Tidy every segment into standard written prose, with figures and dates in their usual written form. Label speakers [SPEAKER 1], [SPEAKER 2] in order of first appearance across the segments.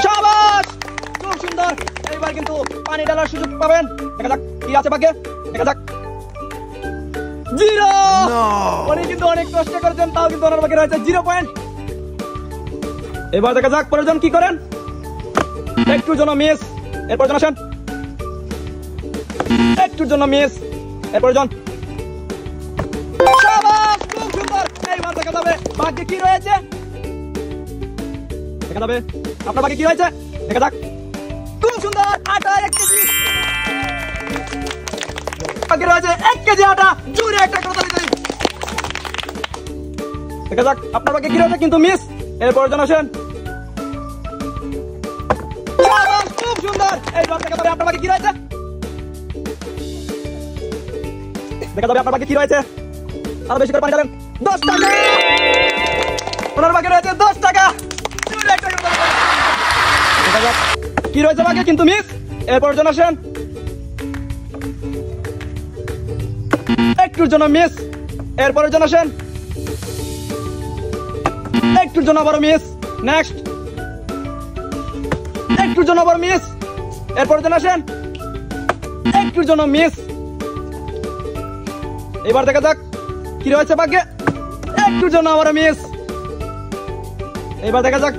[SPEAKER 1] শাবাশ, খুব সুন্দর। এইবার কিন্তু পানি ঢালার সুযোগ পাবেন। দেখা যাক কি আছে ভাগ্যে, দেখা যাক। জিরো। উনি কিন্তু অনেক কষ্ট করেছেন, তাও কিন্তু ওনার ভাগ্যে রয়েছে 0 পয়েন্ট। এবার দেখা যাক পরেরজন কি করেন। একটুর জন্য মিস, এরপর জন আসেন। একটুর জন্য মিস, এরপর জন। শাবাশ, খুব সুন্দর। এইবার দেখা যাবে ভাগ্যে কি রয়েছে, দেখা যাবে আপনার ভাগ্যে কি রয়েছে, দেখা যাক। খুব সুন্দর, আটা 1 কেজি। ভাগ্যে রয়েছে 1 কেজি আটা। জোরে একটা করতালি দেই। দেখা যাক আপনার ভাগ্যে কি রয়েছে, কিন্তু মিস। এরপর জন আসেন। শাবাশ, খুব সুন্দর। এইবার দেখা যাবে আপনার ভাগ্যে কি রয়েছে, দেখা যাবে আপনার ভাগ্যে কি রয়েছে। আরো বেশি করে পানি ঢালেন। 10 টাকা। ওনার ভাগ্যে রয়েছে 10 টাকা। দেখা যাক কি রয়েছে ভাগ্যে, কিন্তু মিস। এরপর জন আসেন। একটুর জন্য মিস, এরপরের জন আসেন। একটুর জন্য আবার মিস, নেক্সট। একটুর জন্য আবার মিস, এরপরের জন আসেন। একটুর জন্য মিস। এবার দেখা যাক কি রয়েছে ভাগ্যে। একটুর জন্য আবার মিস। এবার দেখা যাক।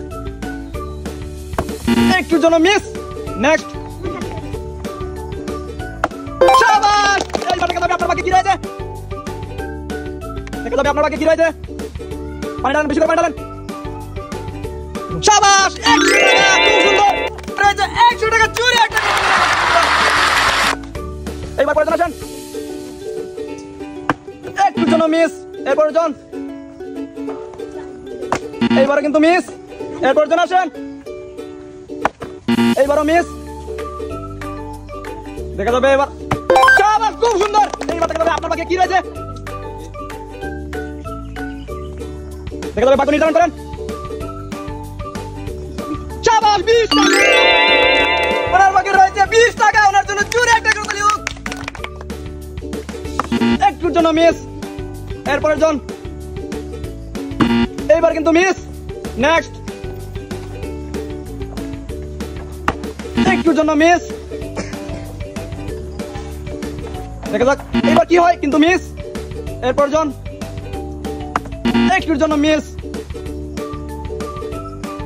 [SPEAKER 1] একটুর জন্য মিস, নেক্সট। শাবাশ। এইবার দেখা যাবে আপনার ভাগ্যে কি রয়েছে, দেখা যাবে আপনার ভাগ্যে কি রয়েছে। পানি ঢালেন, বেশি করে পানি ঢালেন। শাবাশ, 100 টাকা। খুব সুন্দর রয়েছে 100 টাকা। চুরি একটা। এইবার পরের জন আসেন। একটুর জন্য মিস, এরপর জন। এইবারও কিন্তু মিস, এরপর জন আসেন। এইবারও মিস, দেখা যাবে এবার। শাবাশ, খুব সুন্দর। এইবার দেখা যাবে আপনার ভাগ্যে কি রয়েছে, দেখা যাবে। ভাগ্য নির্ধারণ করেন। শাবাশ, 20 টাকা। ওনার ভাগ্যে রয়েছে 20 টাকা। ওনার জন্য জোরে একটা করতালি হোক। একটুর জন্য মিস, এরপরের জন। এইবার কিন্তু মিস, নেক্সট। একটুর জন্য মিস, দেখা যাক এইবার কি হয়, কিন্তু মিস। এরপর জন। একটুর জন্য মিস।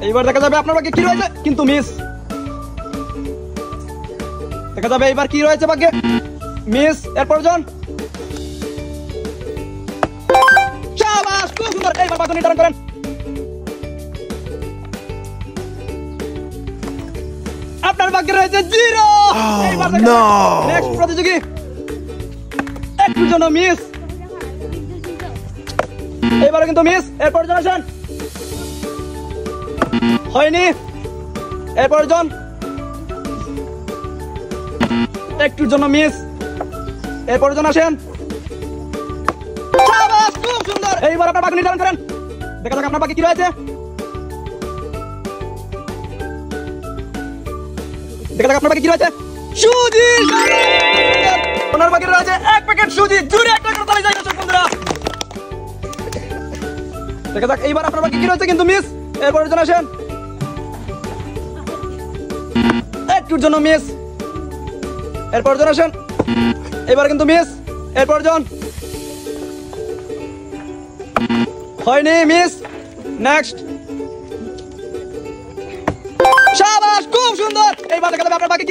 [SPEAKER 1] এইবার দেখা যাবে আপনার ভাগ্যে কি রয়েছে, কিন্তু মিস। দেখা যাবে এইবার কি রয়েছে ভাগ্যে, মিস। এরপর জন। শাবাশ, খুব সুন্দর। এইবার ভাগ্য নির্ধারণ করেন। আপনার ভাগ্যে রয়েছে 0। এইবার নেক্সট প্রতিযোগী। একটুর জন্য মিস, এবারে কিন্তু মিস। এরপর জন আসেন। হয়নি, এরপর জন। একটুর জন্য মিস, এরপর জন আসেন। শাবাশ, খুব সুন্দর। এইবার আপনার ভাগ্য নির্ধারণ করেন। দেখা যাক আপনার ভাগ্যে কি রয়েছে, দেখা যাক আপনার ভাগ্যে কি রয়েছে। সুজি। ওনার ভাগ্যে রয়েছে 1 প্যাকেট সুজি। জোরে একটা করতালি চাই দর্শক বন্ধুরা। দেখা যাক এইবার আপনার ভাগ্যে কি রয়েছে, কিন্তু মিস। এরপর জন আসেন। একটুর জন্য মিস, এরপর জন আসেন। এবার কিন্তু মিস, এরপর জন। হয়নি, মিস, নেক্সট। শাবাশ, খুব সুন্দর। এইবার দেখা যাবে আপনার ভাগ্যে